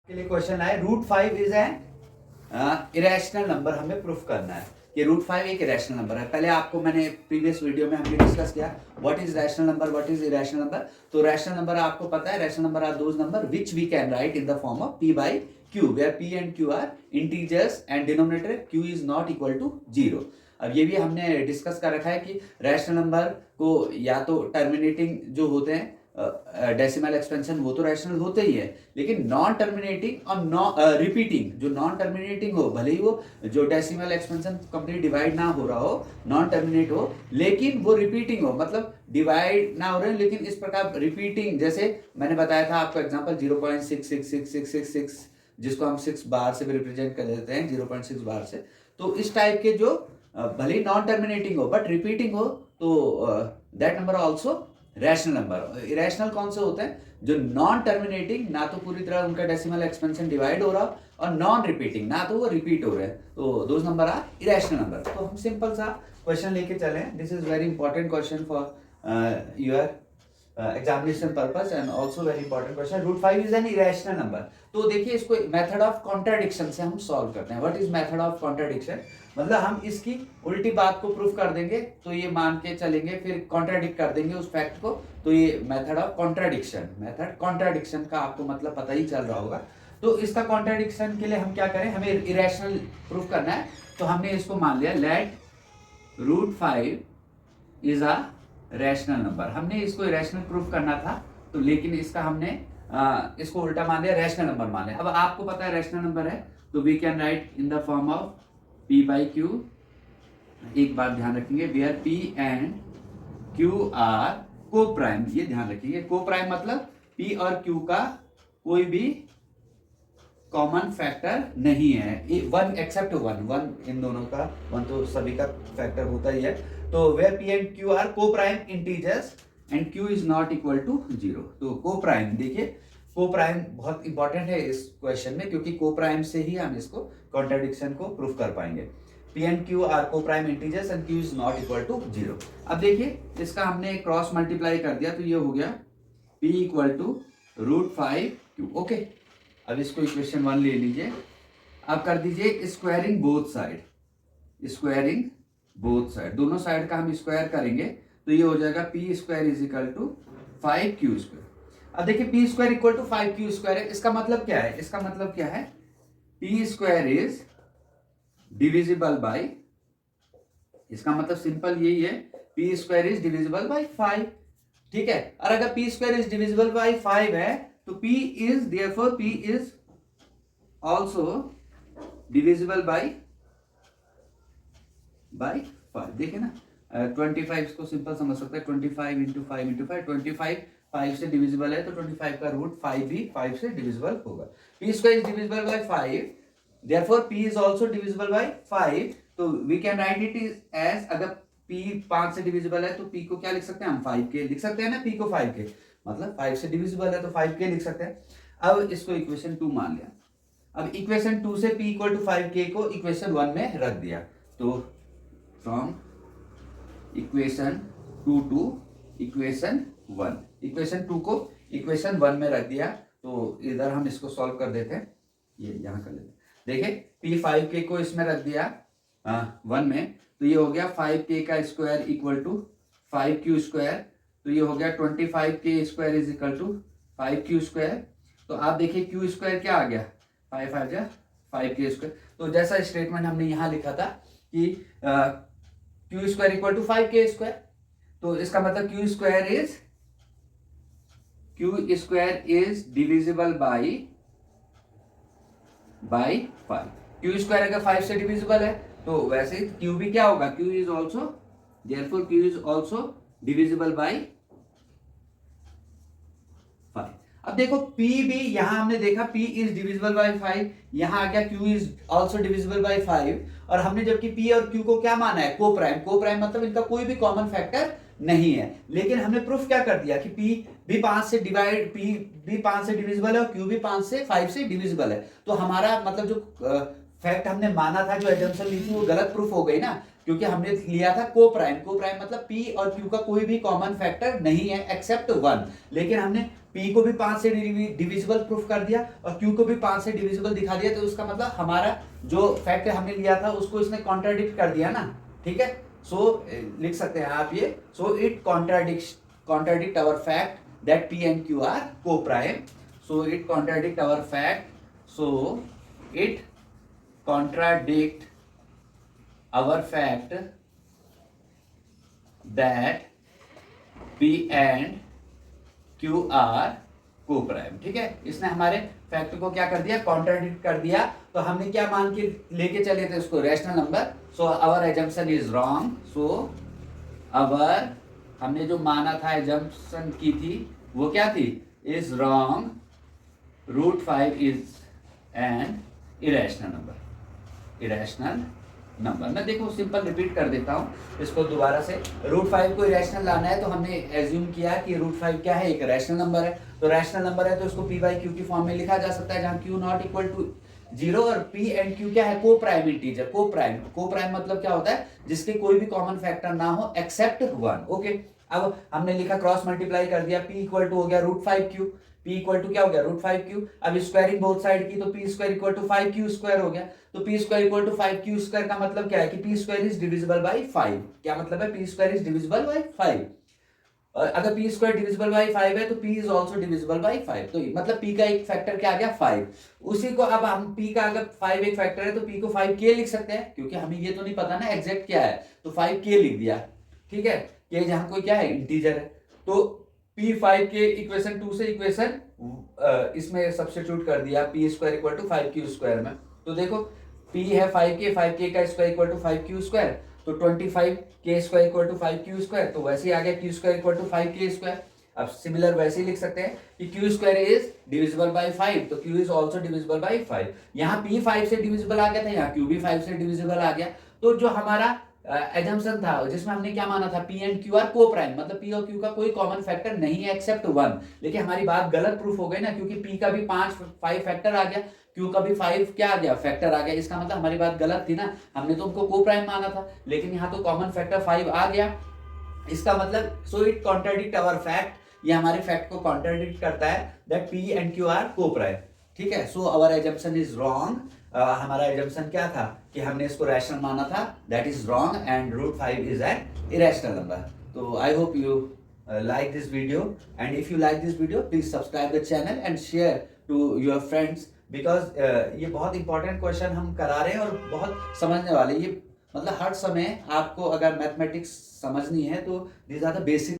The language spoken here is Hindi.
के लिए क्वेश्चन आए root 5 is an irrational number, हमें प्रूफ करना है कि रूट 5 एक इरेशनल नंबर है। पहले आपको मैंने प्रीवियस वीडियो में हमने डिस्कस किया what is rational number, what is irrational number. तो रैशनल नंबर आपको पता है, rational number are those numbers which we can write in the form of p by q where p and q are integers and denominator q is not equal to 0। अब ये भी हमने डिस्कस कर रखा है कि रैशनल नंबर को या तो टर्मिनेटिंग जो होते हैं डेसिमल एक्सपेंशन वो तो रैशनल होते ही है, लेकिन नॉन टर्मिनेटिंग और नॉन रिपीटिंग, जो नॉन टर्मिनेटिंग हो, भले ही वो जो डेसिमल एक्सपेंशन कंप्लीट डिवाइड ना हो रहा हो, नॉन टर्मिनेट हो, लेकिन वो रिपीटिंग हो, मतलब डिवाइड ना हो रहे लेकिन इस प्रकार रिपीटिंग, जैसे मैंने बताया था आपको एग्जांपल 0.666666 जिसको हम 6 बार से भी रिप्रेजेंट कर देते हैं 0.6 बार से। तो इस टाइप के जो भले ही नॉन टर्मिनेटिंग हो बट रिपीटिंग हो, तो that number also rational number. Irrational कौन से होते हैं? जो नॉन टर्मिनेटिंग, ना तो पूरी तरह उनका डेसिमल एक्सपेंशन डिवाइड हो रहा, और नॉन रिपीटिंग, ना तो वो रिपीट हो रहे हैं, तो those numbers are irrational number. तो हम सिंपल सा क्वेश्चन लेके चले, this is very important question for your examination purpose and also very important question. Root 5 is an irrational number. तो देखिए, इसको मेथड ऑफ कॉन्ट्राडिक्शन से हम सॉल्व करते हैं। What is method of contradiction? मतलब हम इसकी उल्टी बात को प्रूफ कर देंगे, तो ये मान के चलेंगे, फिर कॉन्ट्राडिक्ट कर देंगे उस फैक्ट को, तो ये method of contradiction. Method contradiction का आपको मतलब पता ही चल रहा होगा। तो इसका कॉन्ट्राडिक्शन के लिए हम क्या करें, हमें इरेशनल प्रूफ करना है, तो हमने इसको मान लिया let root 5 is a rational number. हमने इसको इरेशनल प्रूफ करना था, तो लेकिन इसका हमने इसको उल्टा मान लिया, रैशनल नंबर मान लिया। अब आपको पता है रैशनल नंबर है, तो we can write in the form of p by q। एक बात ध्यान रखेंगे, where p and q are को प्राइम, ये ध्यान रखिए। को प्राइम मतलब p और q का कोई भी कॉमन फैक्टर नहीं है, वन एक्सेप्ट वन इन दोनों का, वन तो सभी का फैक्टर होता ही है। तो where p and q are को prime integers and q is not equal to 0। तो को प्राइम, देखिए को प्राइम बहुत इंपॉर्टेंट है इस क्वेश्चन में, क्योंकि को प्राइम से ही हम इसको कॉन्ट्राडिक्शन को प्रूफ कर पाएंगे। p एंड q आर को prime integers and q is not equal to 0। अब देखिए, इसका हमने क्रॉस मल्टीप्लाई कर दिया, तो ये हो गया p equal to root 5q। Okay, अब इसको इक्वेशन 1 ले लीजिए। अब कर दीजिए squaring both side, squaring both side, दोनों साइड का हम स्क्वायर करेंगे, तो ये हो जाएगा p square is equal to 5q square. अब देखिए p square equal to 5q square है, इसका मतलब क्या है? इसका मतलब क्या है? p square is divisible bye, इसका मतलब सिंपल यही है, p square is divisible by 5। ठीक है, और अगर p square is divisible by 5 है, तो p is therefore p is also divisible by 5। देखिए ना, 25 इसको सिंपल समझ सकते हैं, 25 इंटू 5 इंटू 5, 25 5 से डिविजिबल है, तो 25 का रूट 5 भी 5 से डिविजिबल होगा। p square is divisible by 5, therefore p is also divisible by 5। तो we can write it as, अगर p 5 से डिविजिबल है तो p को क्या लिख सकते हैं हम? 5k लिख सकते हैं ना, p को 5k, मतलब 5 से डिविजिबल है तो 5k लिख सकते हैं। अब इसको इक्वेशन 2 मान लिया। अब इक्वेशन 2 से p इक्वल टू 5k को इक्वेशन 1 में रख दिया, तो from equation 2 to equation 1, equation 2 को इक्वेशन 1 में रख दिया, तो इधर हम इसको सॉल्व कर देते हैं, ये यहां कर लेते हैं। देखिए p 5k को इसमें रख दिया 1 में, तो ये हो गया 5k का square equal to 5q square, तो ये हो गया 25k square is equal to 5q square. तो आप देखिए q स्क्वायर क्या आ गया, 5 आ गया 5k स्क्वायर। तो जैसा स्टेटमेंट हमने यहाँ लिखा था कि q square equal to 5k square, तो इसका मतलब q square is divisible by 5। q square अगर 5 से डिविजिबल है, तो वैसे ही q भी क्या होगा, q is also, therefore q is also divisible by 5। अब देखो p भी, यहां हमने देखा p इज डिविजिबल बाय 5, यहां आ गया q is also divisible by 5, और हमने जबकि p और q को क्या माना है? को प्राइम। को प्राइम मतलब इनका कोई भी कॉमन फैक्टर नहीं है, लेकिन हमने प्रूफ क्या कर दिया कि p भी 5 से डिवाइड, p भी 5 से डिविजिबल है और q भी 5 से डिविजिबल है। तो हमारा मतलब जो फैक्ट हमने माना था, जो एजम्पशन ली थी, वो गलत प्रूफ हो गई ना, क्योंकि हमने लिया था को प्राइम। को प्राइम मतलब p और q का कोई भी कॉमन फैक्टर नहीं है एक्सेप्ट 1, लेकिन हमने P को भी 5 से डिविजिबल प्रूफ कर दिया और Q को भी 5 से डिविजिबल दिखा दिया, तो उसका मतलब हमारा जो फैक्ट हमने लिया था उसको इसने कॉन्ट्राडिक्ट कर दिया ना, ठीक है। सो लिख सकते हैं आप ये, so it contradict our fact that P and Q are co-prime. So it contradict our fact. So it contradict our fact that P and Q are co-prime. ठीक है, इसने हमारे फैक्ट को क्या कर दिया, कॉन्ट्राडिक्ट कर दिया। तो हमने क्या मान के लेके चले थे उसको, rational number. So our assumption is wrong. So our, हमने जो माना था, एजम्पशन की थी, वो क्या थी, is wrong, √5 is an irrational number. Irrational number, मैं देखो सिंपल रिपीट कर देता हूं इसको दोबारा से। √5 को इरेशनल लाना है तो हमने एज्यूम किया कि √5 क्या है, एक रैशनल नंबर है। तो रैशनल नंबर है तो इसको P बाई Q की फॉर्म में लिखा जा सकता है, जहां Q नॉट इक्वल टू 0 और P एंड Q क्या है, को प्राइम इंटीजर। को प्राइम मतलब क्या होता है, जिसके कोई भी कॉमन फैक्टर ना हो एक्सेप्ट 1। ओके, अब हमने लिखा क्रॉस मल्टीप्लाई कर दिया, P इक्वल टू हो गया √5Q, P इक्वल टू क्या हो गया, √5Q। अब स्क्वायरिंग बोथ साइड की, तो P square equal to 5Q square हो गया। तो P square equal to 5Q square का मतलब क्या है कि P square is divisible by 5। क्या मतलब है, P square is divisible by 5। और अगर P स्क्वायर डिविजिबल बाई 5 है तो P is also divisible by 5। तो मतलब P का एक फैक्टर क्या आ गया, 5। उसी को अब हम P का अगर 5 एक फैक्टर है तो P को 5K लिख सकते हैं, क्योंकि हमें ये तो नहीं पता ना एग्जैक्ट क्या है, तो 5K लिख दिया। ठीक है, K जहां कोई क्या है, इंटीजर है। तो P5 के इक्वेशन 2 से इक्वेशन इसमें सब्स्टिट्यूट कर दिया, P square equal to 5Q square में। तो देखो P है 5K का square equal to 5Q square, तो 25K square equal to 5Q square, तो वैसे ही आ गया Q square equal to 5K square. अब सिमिलर वैसे ही लिख सकते हैं कि Q square is divisible by 5, तो Q is also divisible by 5। यहाँ P 5 से डिविजिबल आ गया था, यहाँ Q भी 5 से डिविजिबल आ गया। तो जो हमारा एजम्पशन था जिसमें हमने क्या माना था, P एंड Q आर को प्राइम, मतलब P और Q का कोई कॉमन फैक्टर नहीं है एक्सेप्ट 1। लेकिन हमारी बात गलत प्रूफ हो गई ना, क्योंकि P का भी 5 फैक्टर आ गया, Q का भी 5 क्या आ गया, फैक्टर आ गया। इसका मतलब हमारी बात गलत थी ना, हमने तो उनको को प्राइम माना था, लेकिन यहाँ तो कॉमन फैक्टर 5 आ गया। इसका मतलब so it contradict our fact, ये हमारे फैक्ट को कॉन्ट्राडिक्ट करता है that P and Q are को प्राइम। ठीक है, so our assumption is wrong. हमारा एजम्पशन क्या था कि हमने इसको रैशनल माना था, that is wrong and √5 is an irrational number. तो I hope you like this video, and if you like this video please subscribe the channel and share to your friends, because ये बहुत इंपॉर्टेंट क्वेश्चन हम करा रहे हैं और बहुत समझने वाले। ये मतलब हर समय आपको अगर मैथमेटिक्स समझनी है तो these are the basic